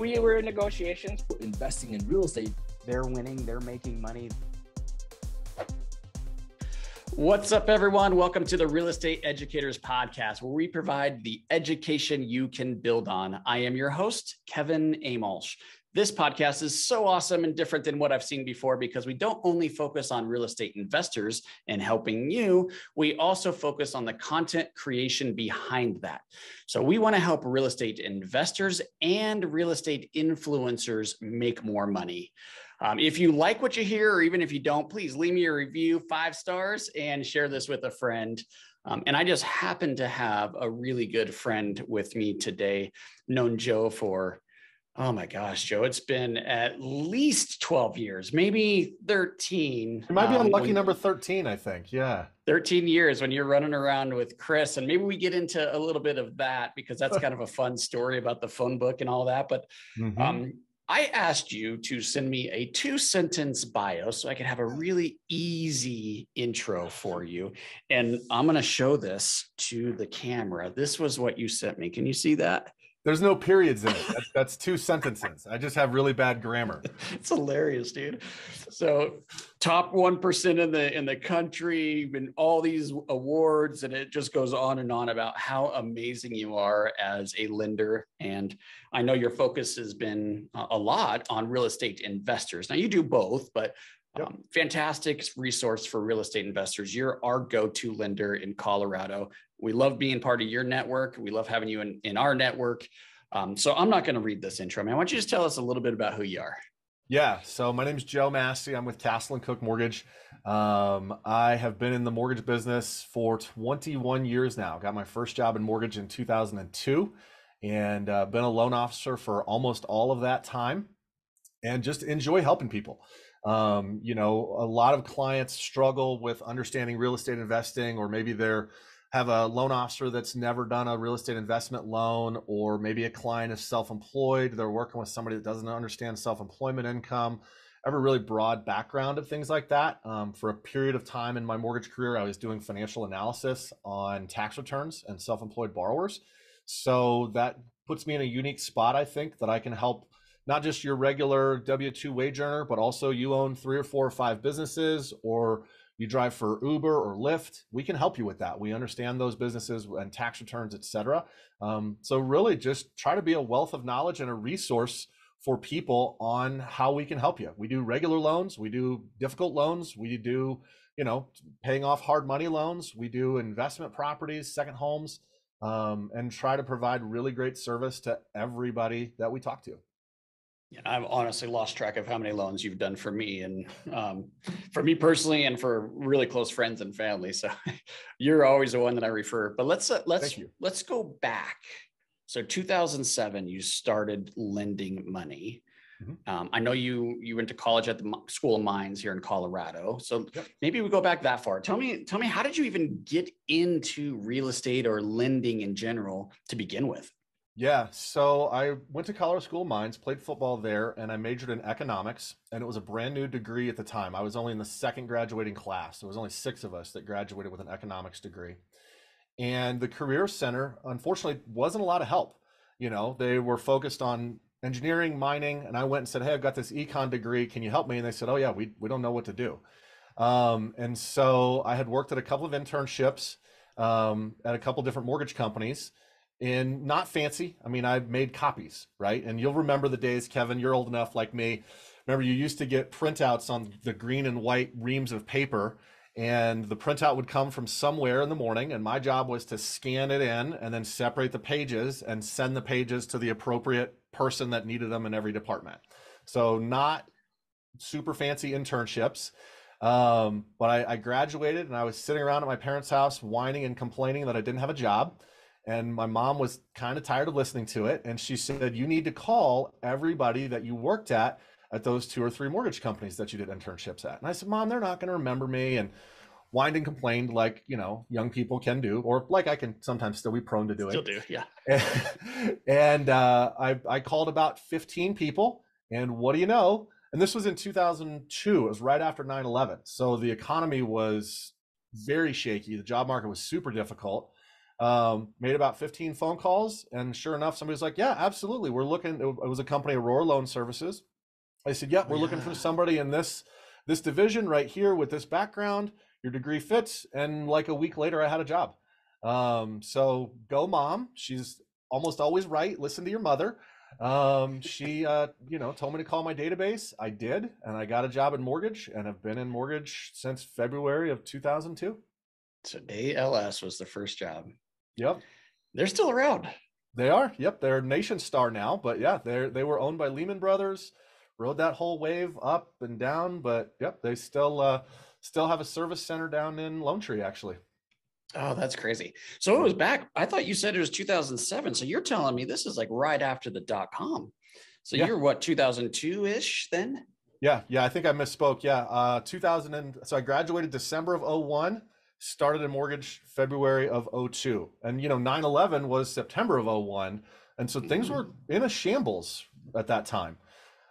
We were in negotiations. Investing in real estate. They're winning, they're making money. What's up, everyone? Welcome to the Real Estate Educators Podcast, where we provide the education you can build on. I am your host, Kevin Amolsch. This podcast is so awesome and different than what I've seen before because we don't only focus on real estate investors and helping you, we also focus on the content creation behind that. So we want to help real estate investors and real estate influencers make more money. If you like what you hear, or even if you don't, please leave me a review, 5 stars, and share this with a friend. And I just happen to have a really good friend with me today, known Joe for, oh my gosh, Joe, it's been at least 12 years, maybe 13. It might be on lucky number 13, I think. Yeah. 13 years when you're running around with Chris. And maybe we get into a little bit of that because that's kind of a fun story about the phone book and all that. But I asked you to send me a 2-sentence bio so I could have a really easy intro for you. And I'm going to show this to the camera. This was what you sent me. Can you see that? There's no periods in it. That's 2 sentences. I just have really bad grammar. It's hilarious, dude. So top 1% in the country, and all these awards, and it just goes on and on about how amazing you are as a lender. And I know your focus has been a lot on real estate investors. Now you do both, but fantastic resource for real estate investors. You're our go-to lender in Colorado. We love being part of your network. We love having you in our network. So I'm not going to read this intro, man. Why don't you just tell us a little bit about who you are? Yeah. So my name is Joe Massey. I'm with Castle Cooke Mortgage. I have been in the mortgage business for 21 years now. Got my first job in mortgage in 2002 and been a loan officer for almost all of that time and just enjoy helping people. You know, a lot of clients struggle with understanding real estate investing, or maybe they're have a loan officer that's never done a real estate investment loan, or maybe a client is self-employed. They're working with somebody that doesn't understand self-employment income. I have a really broad background of things like that. For a period of time in my mortgage career, I was doing financial analysis on tax returns and self-employed borrowers. So that puts me in a unique spot, I think, that I can help not just your regular W-2 wage earner, but also you own 3 or 4 or 5 businesses, or you drive for Uber or Lyft. We can help you with that. We understand those businesses and tax returns, et cetera. So really just try to be a wealth of knowledge and a resource for people on how we can help you. We do regular loans. We do difficult loans. We do, you know, paying off hard money loans. We do investment properties, second homes, and try to provide really great service to everybody that we talk to. Yeah, I've honestly lost track of how many loans you've done for me, and for me personally, and for really close friends and family. So you're always the one that I refer. But let's go back. So 2007, you started lending money. I know you went to college at the School of Mines here in Colorado. So maybe we go back that far. Tell me, how did you even get into real estate or lending in general to begin with? Yeah, so I went to Colorado School of Mines, played football there, and I majored in economics, and it was a brand new degree at the time. I was only in the second graduating class. There was only 6 of us that graduated with an economics degree. And the Career Center, unfortunately, wasn't a lot of help. You know, they were focused on engineering, mining, and I went and said, hey, I've got this econ degree. Can you help me? And they said, oh yeah, we don't know what to do. And so I had worked at a couple of internships at a couple different mortgage companies. And not fancy. I mean, I've made copies, right? And you'll remember the days, Kevin, you're old enough like me. Remember, you used to get printouts on the green and white reams of paper, and the printout would come from somewhere in the morning. And my job was to scan it in and then separate the pages and send the pages to the appropriate person that needed them in every department. So not super fancy internships. But I graduated and I was sitting around at my parents' house whining and complaining that I didn't have a job. And my mom was kind of tired of listening to it. And she said, you need to call everybody that you worked at those 2 or 3 mortgage companies that you did internships at. And I said, Mom, they're not going to remember me. And whined and complained like, you know, young people can do, or like I can sometimes still be prone to doing. Still do, yeah. And I called about 15 people. And what do you know? And this was in 2002. It was right after 9/11. So the economy was very shaky. The job market was super difficult. Made about 15 phone calls, and sure enough, somebody's like, yeah, absolutely, we're looking. It was a company, Aurora Loan Services. I said, yeah, we're looking for somebody in this division right here with this background. Your degree fits. And like a week later, I had a job. So go mom. She's almost always right. Listen to your mother. She told me to call my database. I did, and I got a job in mortgage, and have been in mortgage since February of 2002. So ALS was the first job. Yep. They're still around. They are. Yep. They're Nation Star now, but yeah, they were owned by Lehman Brothers, rode that whole wave up and down, but yep, they still have a service center down in Lone Tree, actually. Oh, that's crazy. So it was back, I thought you said it was 2007. So you're telling me this is like right after the .com. So you're what, 2002-ish then? Yeah. I think I misspoke. Yeah. 2000. So I graduated December of 01, started in mortgage February of 02. And, 9/11 was September of 01. And so things were in a shambles at that time.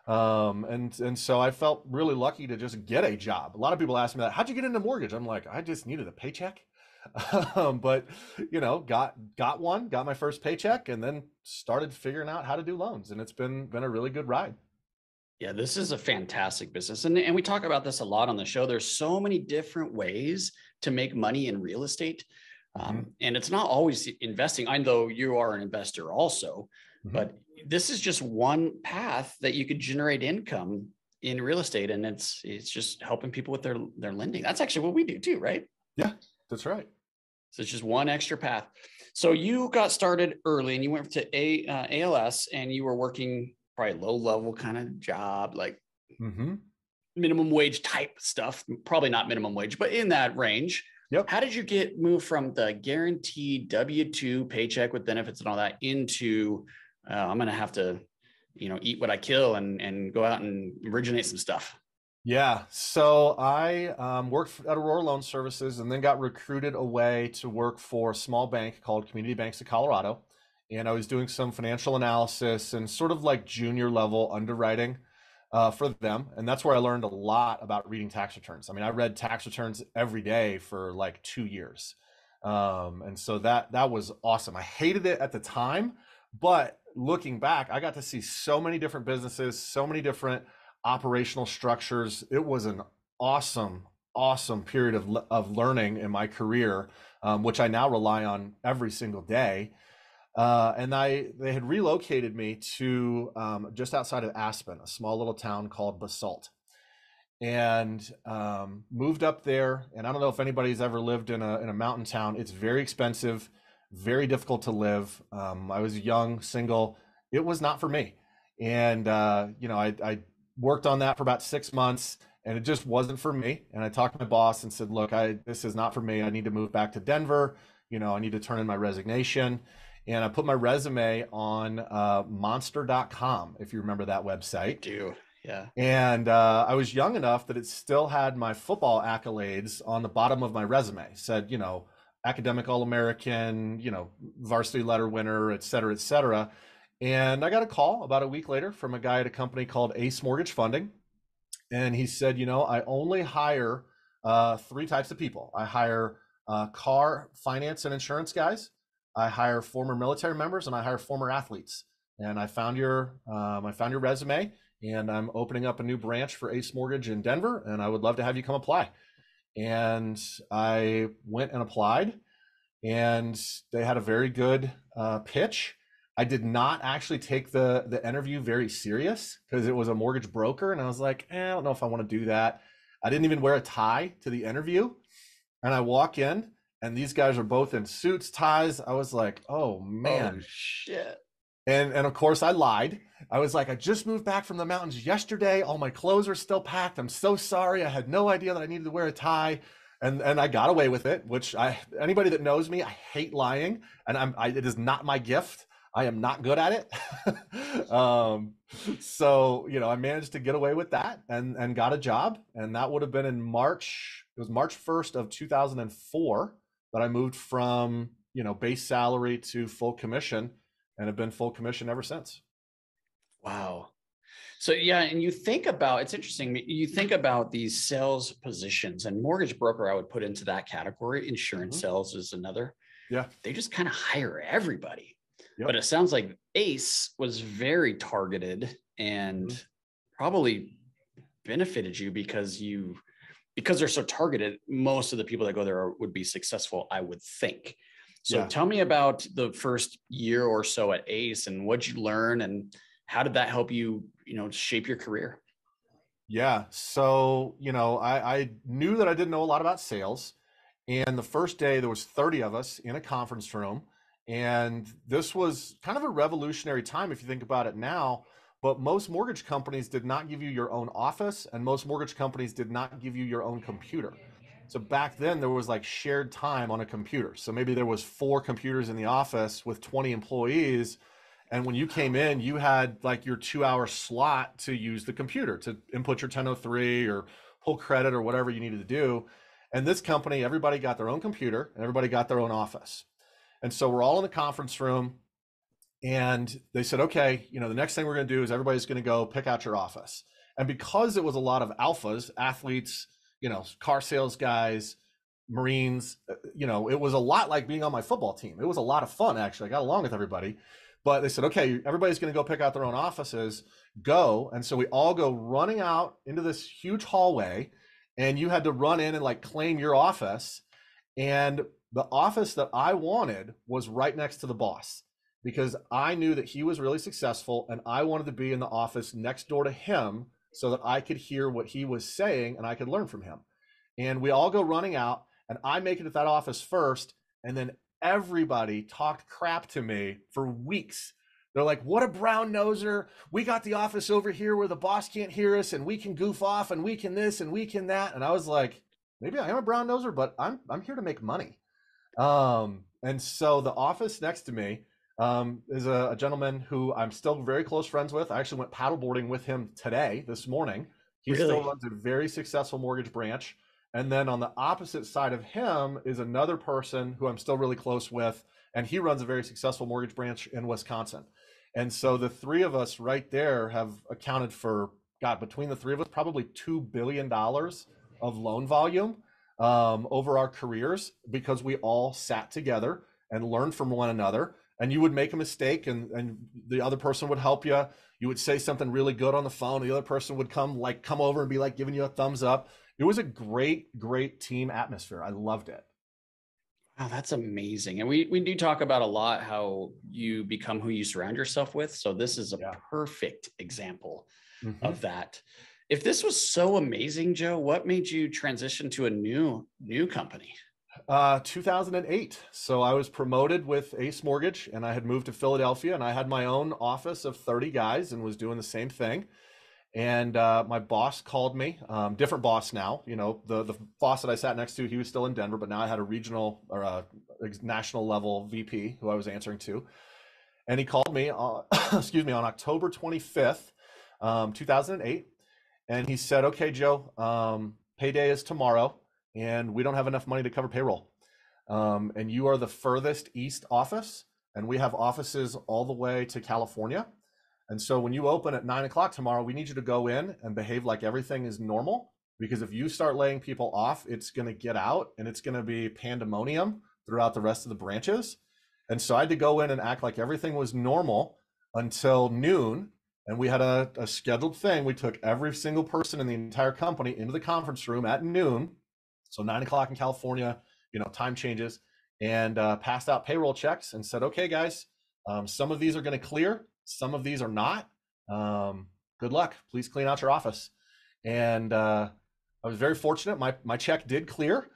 And so I felt really lucky to just get a job. A lot of people ask me that, how'd you get into mortgage? I'm like, I just needed a paycheck. But got my first paycheck, and then started figuring out how to do loans. And it's been a really good ride. Yeah, this is a fantastic business. And we talk about this a lot on the show. There's so many different ways to make money in real estate. And it's not always investing. I know you are an investor also, but this is just one path that you could generate income in real estate. And it's just helping people with their lending. That's actually what we do too, right? Yeah, that's right. So it's just one extra path. So you got started early and you went to ALS, and you were working probably low level kind of job, like minimum wage type stuff, probably not minimum wage, but in that range. Yep. How did you move from the guaranteed W-2 paycheck with benefits and all that into I'm going to have to, eat what I kill and go out and originate some stuff? Yeah. So I worked at Aurora Loan Services, and then got recruited away to work for a small bank called Community Banks of Colorado. And I was doing some financial analysis and sort of like junior level underwriting for them. And that's where I learned a lot about reading tax returns. I mean, I read tax returns every day for like 2 years. And so that was awesome. I hated it at the time, but looking back, I got to see so many different businesses, so many different operational structures. It was an awesome period of learning in my career, which I now rely on every single day. And they had relocated me to just outside of Aspen, a small little town called Basalt, and moved up there. And I don't know if anybody's ever lived in a mountain town. It's very expensive, very difficult to live. I was young, single. It was not for me. And I worked on that for about 6 months, and it just wasn't for me. And I talked to my boss and said, look, this is not for me. I need to move back to Denver. I need to turn in my resignation. And I put my resume on monster.com, if you remember that website. I do, yeah. And I was young enough that it still had my football accolades on the bottom of my resume. It said, academic All-American, varsity letter winner, et cetera, et cetera. And I got a call about a week later from a guy at a company called Ace Mortgage Funding. And he said, I only hire 3 types of people. I hire car finance and insurance guys. I hire former military members, and I hire former athletes. And I found your resume, and I'm opening up a new branch for Ace Mortgage in Denver, and I would love to have you come apply. And I went and applied, and they had a very good pitch. I did not actually take the interview very serious because it was a mortgage broker, and I was like, I don't know if I want to do that. I didn't even wear a tie to the interview, and I walk in, and these guys are both in suits, ties. I was like, oh man. Oh, shit. And of course I lied. I was like, I just moved back from the mountains yesterday. All my clothes are still packed. I'm so sorry. I had no idea that I needed to wear a tie. And I got away with it, which anybody that knows me, I hate lying, and it is not my gift. I am not good at it. So, I managed to get away with that and got a job. And that would have been in March. It was March 1st of 2004 that I moved from, base salary to full commission, and have been full commission ever since. Wow. So yeah, and you think about, it's interesting, you think about these sales positions, and mortgage broker I would put into that category. Insurance sales is another. Yeah. they just kind of hire everybody. Yep. But it sounds like Ace was very targeted and probably benefited you because they're so targeted. Most of the people that go there would be successful, I would think. So tell me about the first year or so at Ace and what'd you learn and how did that help you, shape your career? Yeah. So, I knew that I didn't know a lot about sales. And the first day there was 30 of us in a conference room. And this was kind of a revolutionary time if you think about it now. But most mortgage companies did not give you your own office, and most mortgage companies did not give you your own computer. So back then there was like shared time on a computer. So maybe there was 4 computers in the office with 20 employees. And when you came in, you had like your 2-hour slot to use the computer to input your 1003 or pull credit or whatever you needed to do. And this company, everybody got their own computer and everybody got their own office. And so we're all in the conference room. And they said, okay, the next thing we're going to do is everybody's going to go pick out your office. And because it was a lot of alphas, athletes, car sales guys, Marines, it was a lot like being on my football team. It was a lot of fun, actually. I got along with everybody. But they said, okay, everybody's going to go pick out their own offices, go. And so we all go running out into this huge hallway, and you had to run in and like claim your office. And the office that I wanted was right next to the boss, because I knew that he was really successful and I wanted to be in the office next door to him so that I could hear what he was saying and I could learn from him. And we all go running out and I make it to that office first. And then everybody talked crap to me for weeks. They're like, what a brown noser. We got the office over here where the boss can't hear us and we can goof off and we can this and we can that. And I was like, maybe I am a brown noser, but I'm here to make money. And so the office next to me, is a gentleman who I'm still very close friends with. I actually went paddleboarding with him this morning. He still runs a very successful mortgage branch. And then on the opposite side of him is another person who I'm still really close with, and he runs a very successful mortgage branch in Wisconsin. And so the 3 of us right there have accounted for, between the 3 of us, probably $2 billion of loan volume over our careers, because we all sat together and learned from one another. And you would make a mistake and the other person would help you. You would say something really good on the phone. The other person would come over and be like giving you a thumbs up. It was a great, great team atmosphere. I loved it. Wow, that's amazing. And we do talk about a lot how you become who you surround yourself with. So this is a perfect example of that. If this was so amazing, Joe, what made you transition to a new company? 2008. So I was promoted with Ace Mortgage and I had moved to Philadelphia and I had my own office of 30 guys and was doing the same thing. And my boss called me, different boss now, the boss that I sat next to, he was still in Denver, but now I had a regional or a national level VP who I was answering to. And he called me, on October 25th, 2008. And he said, okay, Joe, payday is tomorrow. And we don't have enough money to cover payroll. And you are the furthest east office, and we have offices all the way to California. And so when you open at 9 o'clock tomorrow, we need you to go in and behave like everything is normal, because if you start laying people off, it's going to get out and it's going to be pandemonium throughout the rest of the branches. And so I had to go in and act like everything was normal until noon. And we had a scheduled thing. We took every single person in the entire company into the conference room at noon. So 9 o'clock in California, time changes, and passed out payroll checks and said, okay, guys, some of these are going to clear. Some of these are not. Good luck. Please clean out your office. And I was very fortunate. My check did clear,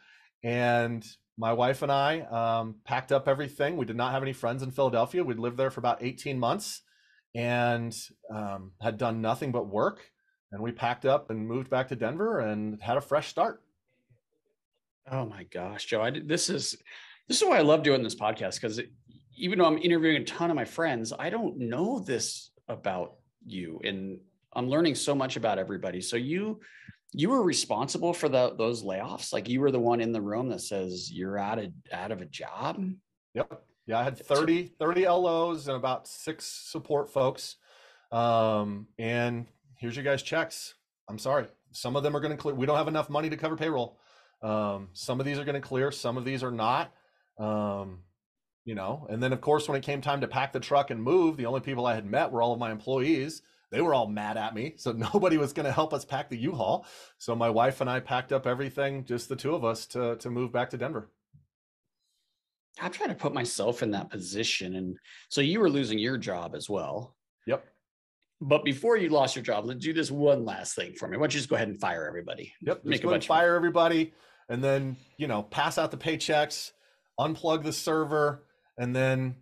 and my wife and I packed up everything. We did not have any friends in Philadelphia. We'd lived there for about 18 months and had done nothing but work. And we packed up and moved back to Denver and had a fresh start. Oh my gosh, Joe, this is why I love doing this podcast, because even though I'm interviewing a ton of my friends, I don't know this about you, and I'm learning so much about everybody. So you were responsible for those layoffs? Like you were the one in the room that says you're out of a job? Yep. Yeah, I had 30 LOs and about 6 support folks. And here's your guys' checks. I'm sorry. Some of them are going to clear. We don't have enough money to cover payroll. Some of these are going to clear. Some of these are not. And then of course, when it came time to pack the truck and move, the only people I had met were all of my employees. They were all mad at me. So nobody was going to help us pack the U-Haul. So my wife and I packed up everything, just the two of us, to move back to Denver. I'm trying to put myself in that position. And so you were losing your job as well. Yep. But before you lost your job, let's do this one last thing for me. Why don't you just go ahead and fire everybody? Yep. Just go ahead and fire everybody, and then, pass out the paychecks, unplug the server, and then,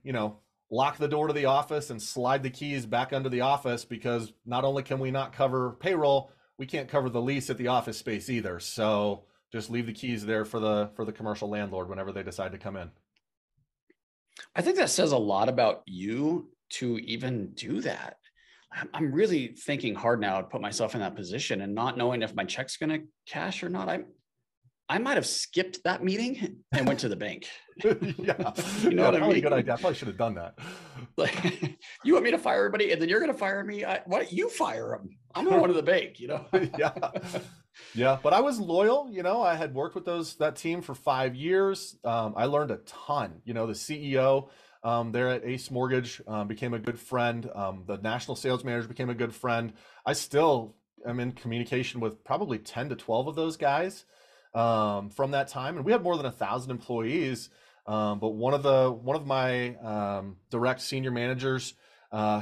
lock the door to the office and slide the keys back under the office, because not only can we not cover payroll, we can't cover the lease at the office space either. So just leave the keys there for the commercial landlord whenever they decide to come in. I think that says a lot about you to even do that. I'm really thinking hard now to put myself in that position and not knowing if my check's going to cash or not. I might have skipped that meeting and went to the bank. Yeah. What I mean? A good idea. I probably should have done that. Like, you want me to fire everybody and then you're going to fire me? What? You fire them. I'm going to the bank, Yeah. Yeah. But I was loyal. I had worked with that team for 5 years. I learned a ton. The CEO there at Ace Mortgage became a good friend. The national sales manager became a good friend. I still am in communication with probably 10 to 12 of those guys from that time. And we had more than 1,000 employees. But one of my direct senior managers,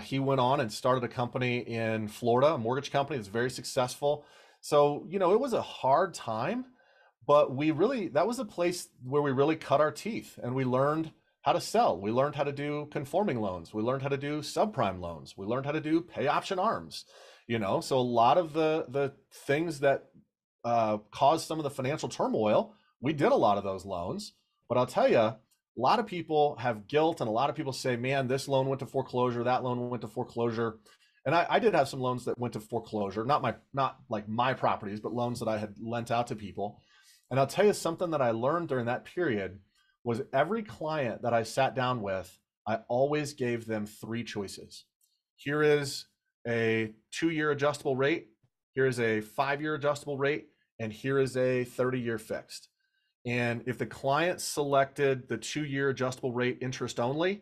he went on and started a company in Florida, a mortgage company that's very successful. So, it was a hard time, but that was a place where we really cut our teeth, and we learned how to sell. We learned how to do conforming loans. We learned how to do subprime loans. We learned how to do pay option arms, so a lot of the things that caused some of the financial turmoil, we did a lot of those loans. But I'll tell you, a lot of people have guilt, and a lot of people say, man, this loan went to foreclosure, that loan went to foreclosure. And I did have some loans that went to foreclosure, not like my properties, but loans that I had lent out to people. And I'll tell you something that I learned during that period was every client that I sat down with, I always gave them 3 choices. Here is a 2-year adjustable rate. Here is a 5-year adjustable rate. And here is a 30-year fixed. And if the client selected the 2-year adjustable rate interest only,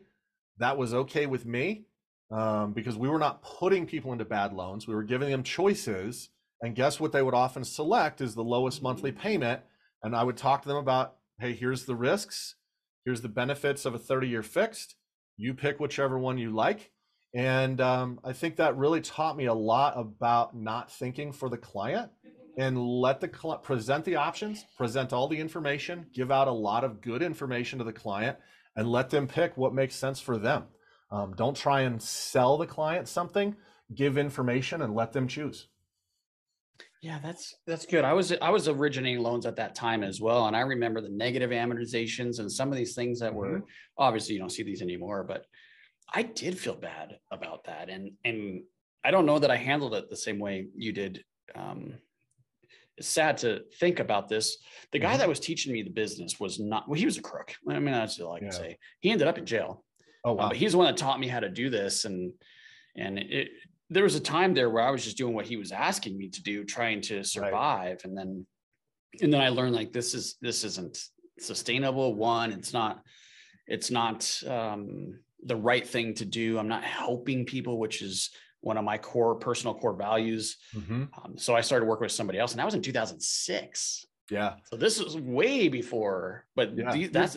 that was okay with me. Because we were not putting people into bad loans. We were giving them choices, and guess what they would often select is the lowest monthly payment. And I would talk to them about, hey, here's the risks, here's the benefits of a 30-year fixed. You pick whichever one you like. And I think that really taught me a lot about not thinking for the client, and let the client present the options, present all the information, give out a lot of good information to the client, and let them pick what makes sense for them. Don't try and sell the client something. Give information and let them choose. Yeah, that's good. I was originating loans at that time as well, and I remember the negative amortizations and some of these things that were, obviously you don't see these anymore, but I did feel bad about that, and I don't know that I handled it the same way you did. It's sad to think about this. The guy that was teaching me the business was not. Well, he was a crook. I mean, that's all I can say. He ended up in jail. Oh, wow. But he's the one that taught me how to do this. And there was a time there where I was just doing what he was asking me to do, trying to survive. Right. And then I learned, like, this isn't sustainable. One, it's not the right thing to do. I'm not helping people, which is one of my personal core values. So I started working with somebody else, and that was in 2006. Yeah. So this was way before, but yeah.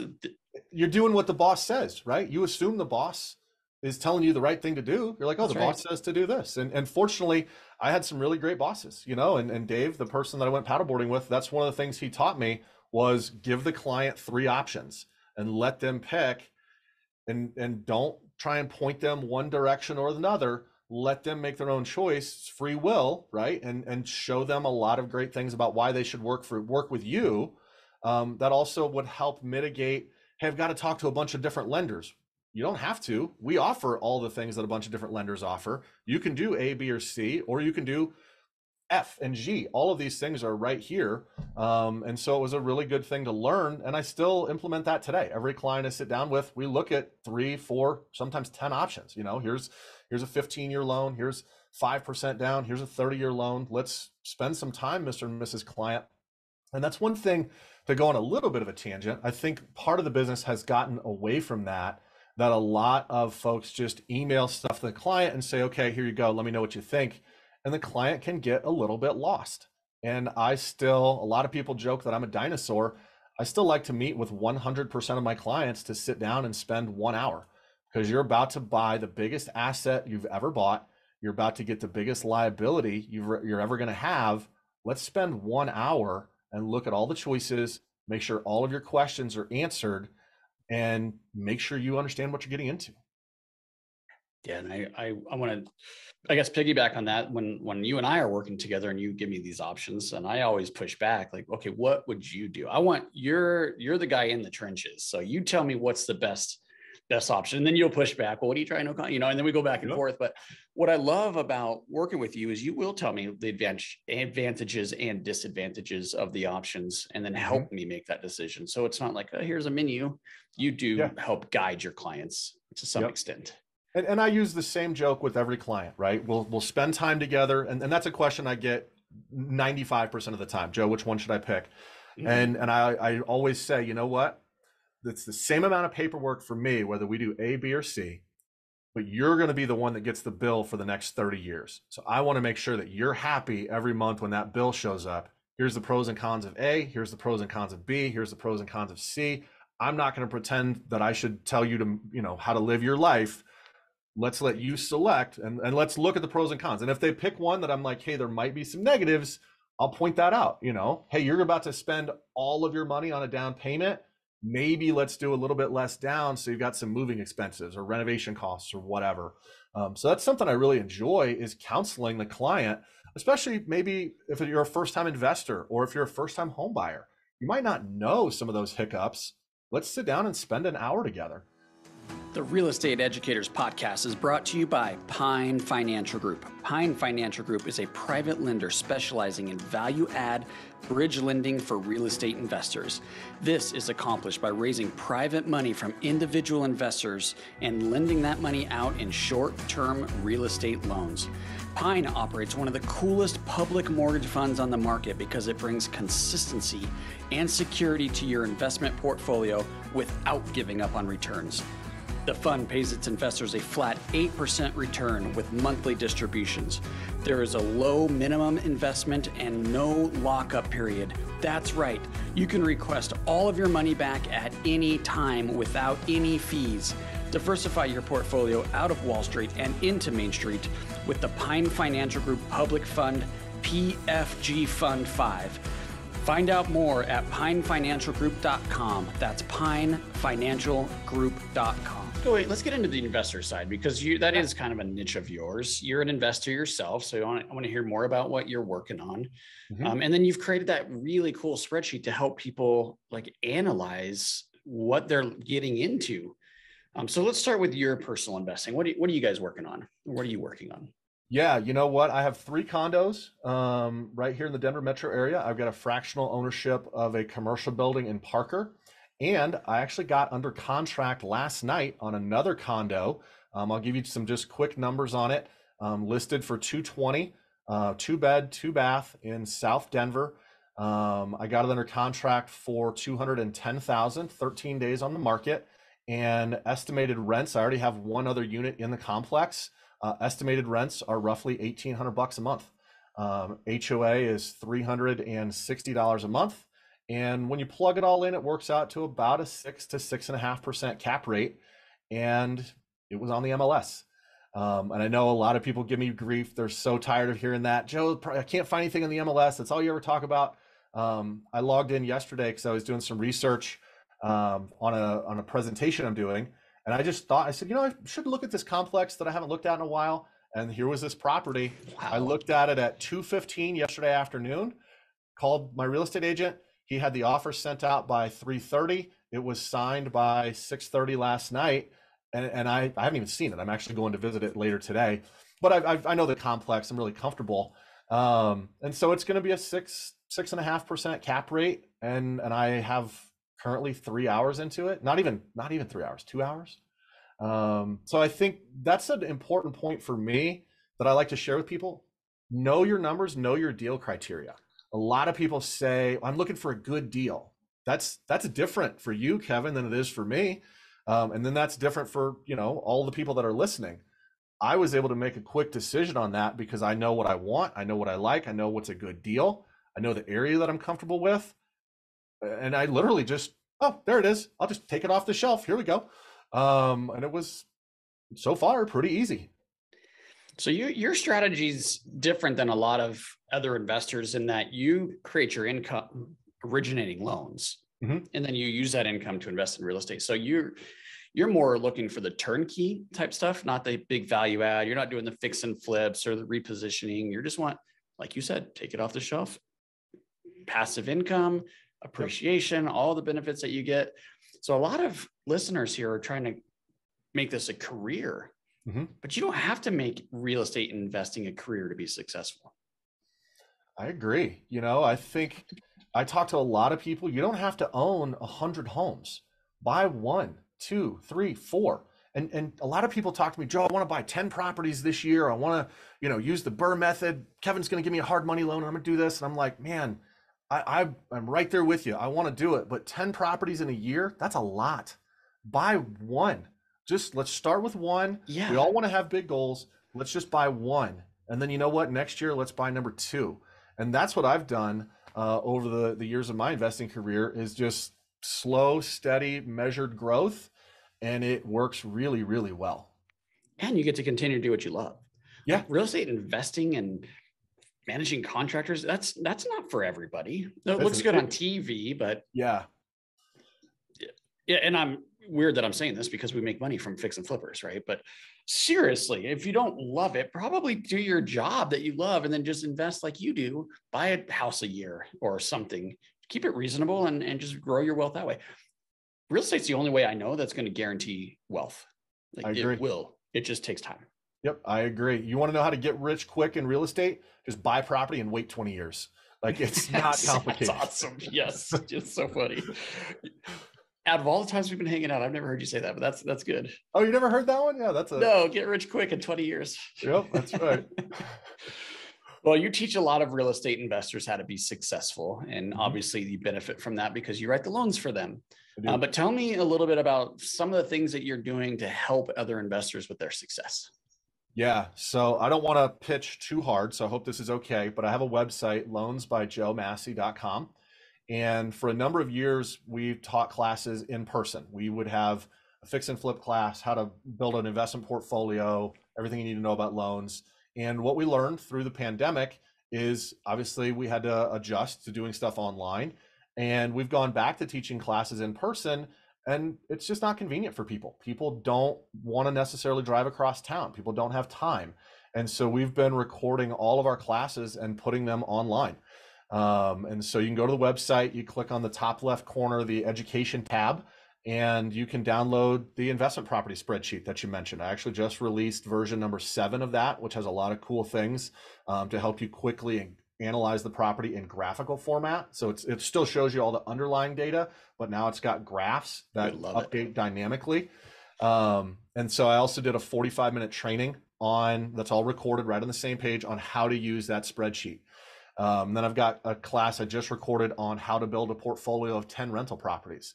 You're doing what the boss says, right? You assume the boss is telling you the right thing to do. You're like, oh, the boss says to do this. And fortunately, I had some really great bosses, and Dave, the person that I went paddleboarding with, that's one of the things he taught me was give the client 3 options and let them pick, and don't try and point them one direction or another. Let them make their own choice. It's free will, right? And show them a lot of great things about why they should work with you. That also would help mitigate, hey, I've got to talk to a bunch of different lenders. You don't have to. We offer all the things that a bunch of different lenders offer. You can do A, B, or C, or you can do F and G. All of these things are right here. And so it was a really good thing to learn. And I still implement that today. Every client I sit down with, we look at 3, 4, sometimes 10 options. Here's a 15-year loan. Here's 5% down. Here's a 30-year loan. Let's spend some time, Mr. and Mrs. Client, And that's one thing, to go on a little bit of a tangent. I think part of the business has gotten away from that, that a lot of folks just email stuff to the client and say, okay, here you go, let me know what you think. And the client can get a little bit lost. And a lot of people joke that I'm a dinosaur. I still like to meet with 100% of my clients to sit down and spend 1 hour, because you're about to buy the biggest asset you've ever bought. You're about to get the biggest liability you're ever going to have. Let's spend 1 hour and look at all the choices, make sure all of your questions are answered, and make sure you understand what you're getting into. Yeah, and I want to, I guess, piggyback on that. When you and I are working together and you give me these options, and I always push back, like, okay, what would you do? You're the guy in the trenches, so you tell me what's the best option, and then you'll push back. Well, what are you trying to, and then we go back and forth. But what I love about working with you is you will tell me the advantages and disadvantages of the options, and then help me make that decision. So it's not like, oh, here's a menu. You do help guide your clients to some extent. And I use the same joke with every client, right? We'll spend time together, and that's a question I get 95% of the time. Joe, which one should I pick? And I always say, you know what? It's the same amount of paperwork for me, whether we do A, B, or C, but you're going to be the one that gets the bill for the next 30 years. So I want to make sure that you're happy every month when that bill shows up. Here's the pros and cons of A. Here's the pros and cons of B. Here's the pros and cons of C. I'm not going to pretend that I should tell you to, how to live your life. Let's let you select, and let's look at the pros and cons. And if they pick one that I'm like, hey, there might be some negatives, I'll point that out. Hey, you're about to spend all of your money on a down payment. Maybe let's do a little bit less down, so you've got some moving expenses or renovation costs or whatever. So that's something I really enjoy, is counseling the client, especially maybe if you're a first-time investor or if you're a first-time home buyer. You might not know some of those hiccups. Let's sit down and spend an hour together. The Real Estate Educators Podcast is brought to you by Pine Financial Group. Pine Financial Group is a private lender specializing in value-add bridge lending for real estate investors. This is accomplished by raising private money from individual investors and lending that money out in short-term real estate loans. Pine operates one of the coolest public mortgage funds on the market because it brings consistency and security to your investment portfolio without giving up on returns. The fund pays its investors a flat 8% return with monthly distributions. There is a low minimum investment and no lockup period. That's right. You can request all of your money back at any time without any fees. Diversify your portfolio out of Wall Street and into Main Street with the Pine Financial Group Public Fund PFG Fund 5. Find out more at pinefinancialgroup.com. That's pinefinancialgroup.com. So wait, let's get into the investor side, because that is kind of a niche of yours. You're an investor yourself, so I want to hear more about what you're working on. And then you've created that really cool spreadsheet to help people analyze what they're getting into. So let's start with your personal investing. What are you guys working on? What are you working on? Yeah, you know what? I have 3 condos right here in the Denver metro area. I've got a fractional ownership of a commercial building in Parker. And I actually got under contract last night on another condo. I'll give you some just quick numbers on it. Listed for $220, 2-bed, 2-bath in South Denver. I got it under contract for $210,000, 13 days on the market. And estimated rents, I already have one other unit in the complex. Estimated rents are roughly $1,800 a month. HOA is $360 a month. And when you plug it all in, it works out to about a 6 to 6.5% cap rate. And it was on the MLS. And I know a lot of people give me grief. They're so tired of hearing that. Joe, I can't find anything in the MLS. That's all you ever talk about. I logged in yesterday because I was doing some research on a presentation I'm doing. And I just thought, I said, I should look at this complex that I haven't looked at in a while. And here was this property. Wow. I looked at it at 2:15 yesterday afternoon, called my real estate agent. He had the offer sent out by 3:30. It was signed by 6:30 last night. And I haven't even seen it. I'm actually going to visit it later today. But I know the complex. I'm really comfortable. And so it's going to be a 6.5% cap rate. And I have currently 3 hours into it. Not even 3 hours, 2 hours. So I think that's an important point for me that I like to share with people. Know your numbers, know your deal criteria. A lot of people say, I'm looking for a good deal. That's different for you, Kevin, than it is for me. And then that's different for, all the people that are listening. I was able to make a quick decision on that because I know what I want. I know what I like. I know what's a good deal. I know the area that I'm comfortable with. And I literally just, oh, there it is. I'll just take it off the shelf. Here we go. And it was so far pretty easy. So your strategy is different than a lot of other investors in that you create your income originating loans, and then you use that income to invest in real estate. So you're more looking for the turnkey type stuff, not the big value add. You're not doing the fix and flips or the repositioning. You just want, like you said, take it off the shelf, passive income, appreciation, all the benefits that you get. So a lot of listeners here are trying to make this a career, but you don't have to make real estate investing a career to be successful. I agree. I think I talk to a lot of people. You don't have to own 100 homes. Buy 1, 2, 3, 4. And a lot of people talk to me, Joe, I want to buy 10 properties this year. I want to, use the Burr method. Kevin's going to give me a hard money loan. I'm going to do this. And I'm like, man, I'm right there with you. I want to do it. But 10 properties in a year, that's a lot. Buy 1. Just let's start with 1. Yeah. We all want to have big goals. Let's just buy 1. And then you know what? Next year, let's buy number 2. And that's what I've done over the years of my investing career, is just slow, steady, measured growth. And it works really, really well. And you get to continue to do what you love. Yeah. Like real estate investing and managing contractors, that's not for everybody. It looks good on TV, but yeah. And I'm weird that I'm saying this because we make money from fix and flippers, right? But seriously, if you don't love it, probably do your job that you love and then just invest like you do. Buy a house a year or something. Keep it reasonable and just grow your wealth that way. Real estate's the only way I know that's going to guarantee wealth. Like, I agree. It will. It just takes time. Yep, I agree. You want to know how to get rich quick in real estate? Just buy property and wait 20 years. Like, it's not complicated. That's awesome. Yes, it's so funny. Out of all the times we've been hanging out, I've never heard you say that, but that's good. Oh, you never heard that one? Yeah, No, get rich quick in 20 years. Yep, that's right. Well, you teach a lot of real estate investors how to be successful, and obviously you benefit from that because you write the loans for them. But tell me a little bit about some of the things that you're doing to help other investors with their success. Yeah, so I don't want to pitch too hard, so I hope this is okay, but I have a website, loansbyjoemassey.com. And for a number of years, we've taught classes in person. We would have a fix and flip class, how to build an investment portfolio, everything you need to know about loans. And what we learned through the pandemic is obviously we had to adjust to doing stuff online. And we've gone back to teaching classes in person, and it's just not convenient for people. People don't want to necessarily drive across town. People don't have time. And so we've been recording all of our classes and putting them online. And so you can go to the website, you click on the top left corner, the education tab, and you can download the investment property spreadsheet that you mentioned. I actually just released version number 7 of that, which has a lot of cool things to help you quickly analyze the property in graphical format. So it still shows you all the underlying data, but now it's got graphs that update dynamically. And so I also did a 45-minute training that's all recorded right on the same page on how to use that spreadsheet. Then I've got a class I just recorded on how to build a portfolio of 10 rental properties.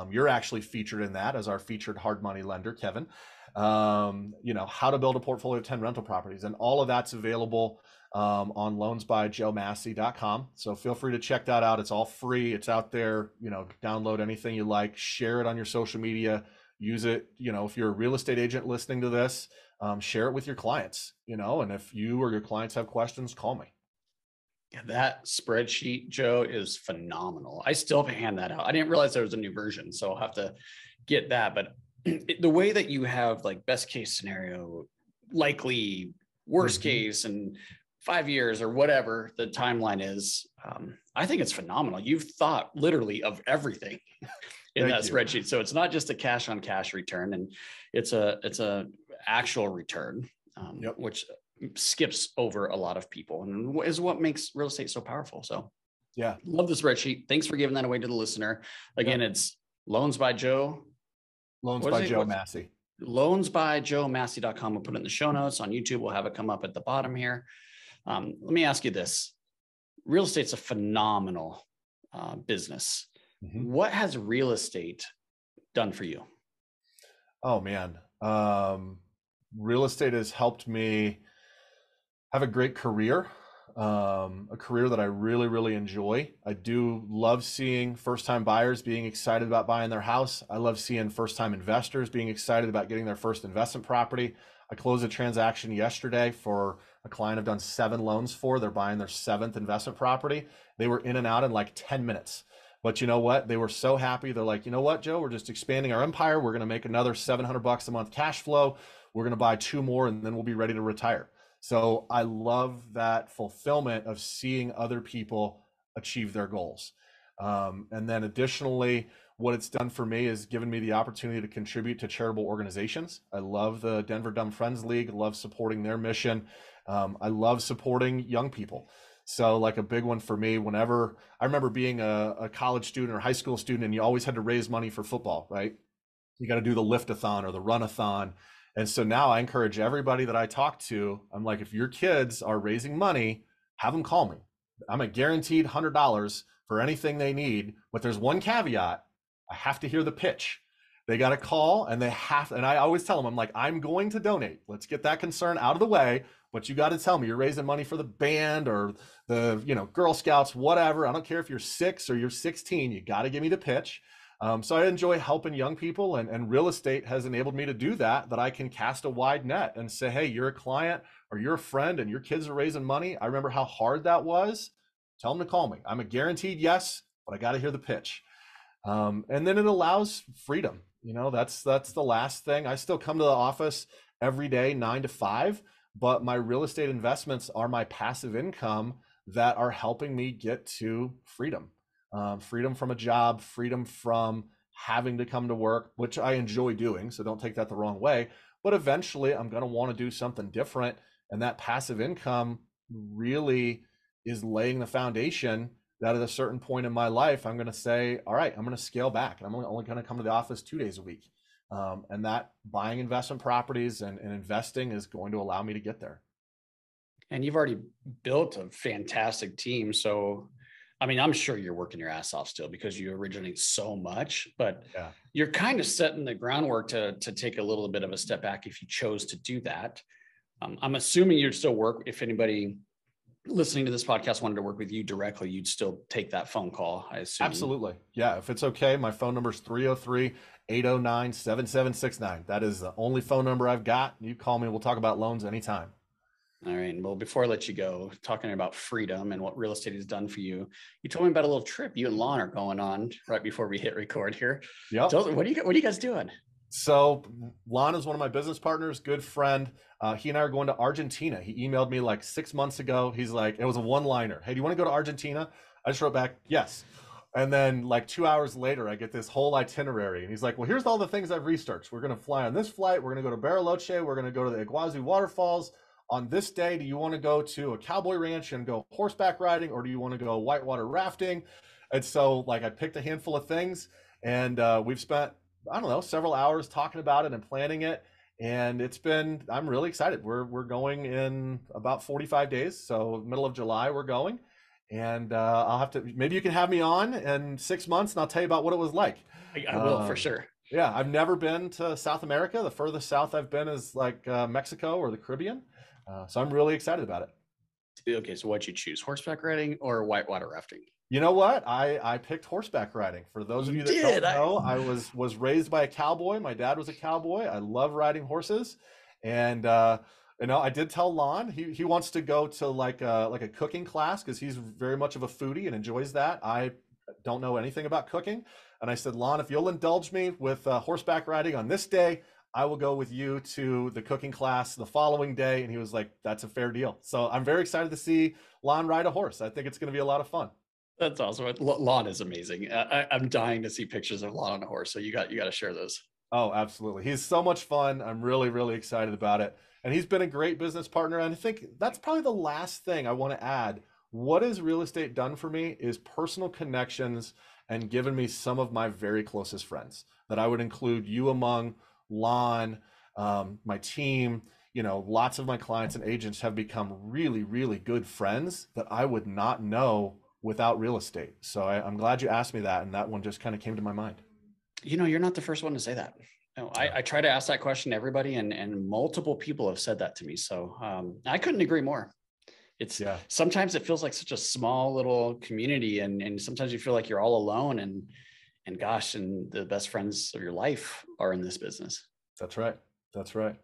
You're actually featured in that as our featured hard money lender, Kevin. How to build a portfolio of 10 rental properties. And all of that's available on loansbyjoemassey.com. So feel free to check that out. It's all free. It's out there. Download anything you like, share it on your social media, use it. If you're a real estate agent listening to this, share it with your clients, and if you or your clients have questions, call me. Yeah, that spreadsheet, Joe, is phenomenal. I still have to hand that out. I didn't realize there was a new version, so I'll have to get that. But the way that you have like best case scenario, likely worst case, and 5 years or whatever the timeline is, I think it's phenomenal. You've thought literally of everything in that spreadsheet. So it's not just a cash on cash return, and it's a actual return, which skips over a lot of people and is what makes real estate so powerful. So yeah, love the spreadsheet. Thanks for giving that away to the listener. Again, it's Loans by Joe. Loans by Joe Massey. Loansbyjoemassey.com. We'll put it in the show notes on YouTube. We'll have it come up at the bottom here. Let me ask you this. real estate's a phenomenal business. Mhm. What has real estate done for you? Oh man. Real estate has helped me have a great career, a career that I really, really enjoy. I do love seeing first-time buyers being excited about buying their house. I love seeing first-time investors being excited about getting their first investment property. I closed a transaction yesterday for a client I've done 7 loans for. They're buying their 7th investment property. They were in and out in like 10 minutes. But you know what? They were so happy. They're like, you know what, Joe, we're just expanding our empire. We're going to make another $700 a month cash flow. We're going to buy 2 more and then we'll be ready to retire. So I love that fulfillment of seeing other people achieve their goals. And then additionally, what it's done for me is given me the opportunity to contribute to charitable organizations. I love the Denver Dumb Friends League, love supporting their mission. I love supporting young people. So like a big one for me, whenever I remember being a college student or high school student, and you always had to raise money for football, right? You got to do the lift-a-thon or the run-a-thon. And so now I encourage everybody that I talk to, I'm like, if your kids are raising money, have them call me. I'm a guaranteed $100 for anything they need, but there's one caveat. I have to hear the pitch. They got to call and and I always tell them, I'm like, I'm going to donate. Let's get that concern out of the way, but you got to tell me you're raising money for the band or the, Girl Scouts, whatever. I don't care if you're 6 or you're 16, you got to give me the pitch. So I enjoy helping young people, and real estate has enabled me to do that I can cast a wide net and say, hey, you're a client or you're a friend and your kids are raising money. I remember how hard that was. Tell them to call me. I'm a guaranteed yes, but I got to hear the pitch. And then it allows freedom. That's the last thing. I still come to the office every day, 9 to 5, but my real estate investments are my passive income that are helping me get to freedom. Freedom from a job, freedom from having to come to work, which I enjoy doing. So don't take that the wrong way. But eventually I'm going to want to do something different. And that passive income really is laying the foundation that at a certain point in my life, I'm going to say, all right, I'm going to scale back. And I'm only going to come to the office 2 days a week. And that buying investment properties and investing is going to allow me to get there. And you've already built a fantastic team. So I'm sure you're working your ass off still because you originate so much, but yeah, you're kind of setting the groundwork to take a little bit of a step back if you chose to do that. I'm assuming you'd still work. If anybody listening to this podcast wanted to work with you directly, you'd still take that phone call, I assume. Absolutely. Yeah. If it's okay, my phone number is 303-809-7769. That is the only phone number I've got. You call me. We'll talk about loans anytime. All right. Well, before I let you go, talking about freedom and what real estate has done for you, you told me about a little trip you and Lon are going on right before we hit record here. Yeah. What are you guys doing? So Lon is one of my business partners, good friend. He and I are going to Argentina. He emailed me like 6 months ago. He's like, it was a one-liner. Hey, do you want to go to Argentina? I just wrote back, yes. And then like 2 hours later, I get this whole itinerary. And he's like, well, here's all the things I've researched. We're going to fly on this flight. We're going to go to Bariloche. We're going to go to the Iguazu waterfalls. On this day, do you want to go to a cowboy ranch and go horseback riding, or do you want to go whitewater rafting? And so like I picked a handful of things, and we've spent, I don't know, several hours talking about it and planning it. And I'm really excited. We're going in about 45 days. So middle of July, we're going. And maybe you can have me on in 6 months and I'll tell you about what it was like. I will for sure. Yeah. I've never been to South America. The furthest south I've been is like Mexico or the Caribbean. So I'm really excited about it. Okay. So what'd you choose? Horseback riding or whitewater rafting? You know what? I picked horseback riding. For those of you that don't know, I was raised by a cowboy. My dad was a cowboy. I love riding horses. And I did tell Lon he wants to go to like a cooking class because he's very much of a foodie and enjoys that. I don't know anything about cooking. And I said, Lon, if you'll indulge me with horseback riding on this day, I will go with you to the cooking class the following day. And he was like, that's a fair deal. So I'm very excited to see Lon ride a horse. I think it's going to be a lot of fun. That's awesome. Lon is amazing. I'm dying to see pictures of Lon on a horse. So you got to share those. Oh, absolutely. He's so much fun. I'm really, really excited about it. And he's been a great business partner. And I think that's probably the last thing I want to add. What has real estate done for me is personal connections and given me some of my very closest friends that I would include you among, Lon, my team. lots of my clients and agents have become really, really good friends that I would not know without real estate. So I'm glad you asked me that. And that one just kind of came to my mind. You're not the first one to say that. I try to ask that question to everybody, and multiple people have said that to me. So I couldn't agree more. Sometimes it feels like such a small little community, and sometimes you feel like you're all alone, and the best friends of your life are in this business. That's right. That's right.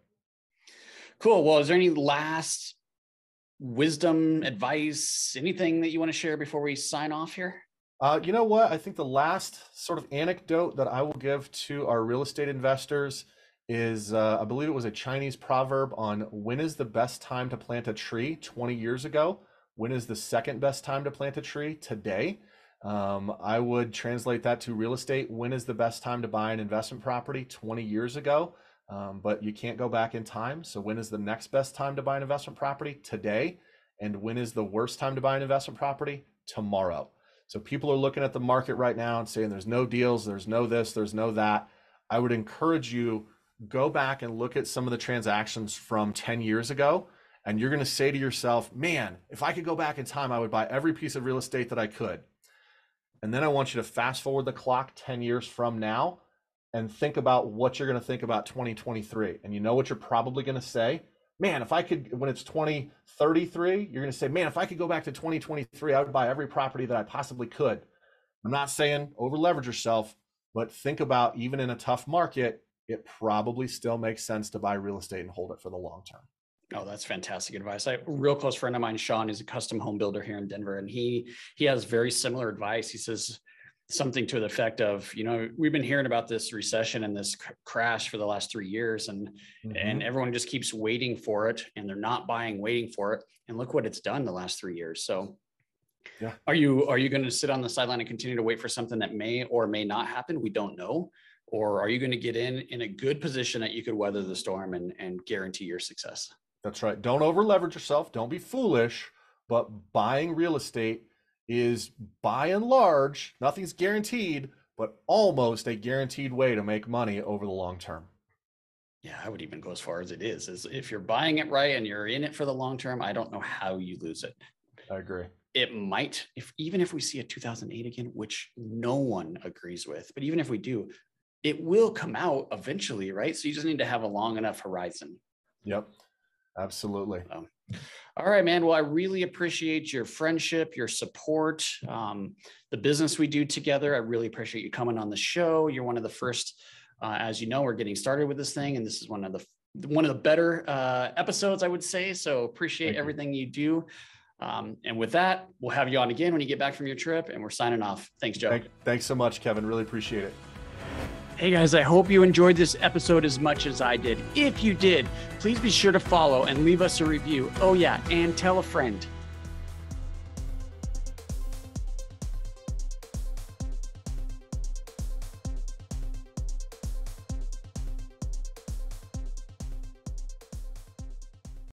Cool. Well, is there any last wisdom, advice, anything that you want to share before we sign off here? You know what? I think the last sort of anecdote that I will give to our real estate investors is, I believe it was a Chinese proverb on when is the best time to plant a tree 20 years ago? When is the second best time to plant a tree? Today. I would translate that to real estate. When is the best time to buy an investment property? 20 years ago. But you can't go back in time. So when is the next best time to buy an investment property? Today. And when is the worst time to buy an investment property? Tomorrow. So people are looking at the market right now and saying there's no deals, there's no this, there's no that. I would encourage you, go back and look at some of the transactions from 10 years ago. And you're going to say to yourself, man, if I could go back in time, I would buy every piece of real estate that I could. And then I want you to fast forward the clock 10 years from now and think about what you're going to think about 2023. And you know what you're probably going to say? Man, if I could, when it's 2033, you're going to say, man, if I could go back to 2023, I would buy every property that I possibly could. I'm not saying over leverage yourself, but think about, even in a tough market, it probably still makes sense to buy real estate and hold it for the long term. Oh, that's fantastic advice. A real close friend of mine, Sean, is a custom home builder here in Denver, and he has very similar advice. He says something to the effect of, we've been hearing about this recession and this crash for the last 3 years, and everyone just keeps waiting for it, and they're not buying, waiting for it. And look what it's done the last 3 years. So yeah, are you going to sit on the sideline and continue to wait for something that may or may not happen? We don't know. Or are you going to get in a good position that you could weather the storm and guarantee your success? That's right. Don't over leverage yourself. Don't be foolish, but buying real estate is, by and large, nothing's guaranteed, but almost a guaranteed way to make money over the long term. Yeah, I would even go as far as it is if you're buying it right and you're in it for the long term, I don't know how you lose it. I agree. It might, even if we see a 2008 again, which no one agrees with, but even if we do, it will come out eventually, right? So you just need to have a long enough horizon. Yep, absolutely. All right, man. Well, I really appreciate your friendship, your support, the business we do together. I really appreciate you coming on the show. You're one of the first, as you know, we're getting started with this thing, and this is one of the better episodes, I would say. So appreciate everything you do. And with that, we'll have you on again when you get back from your trip, and we're signing off. Thanks, Joe. Thanks so much, Kevin. Really appreciate it. Hey guys, I hope you enjoyed this episode as much as I did. If you did, please be sure to follow and leave us a review. Oh yeah, and tell a friend.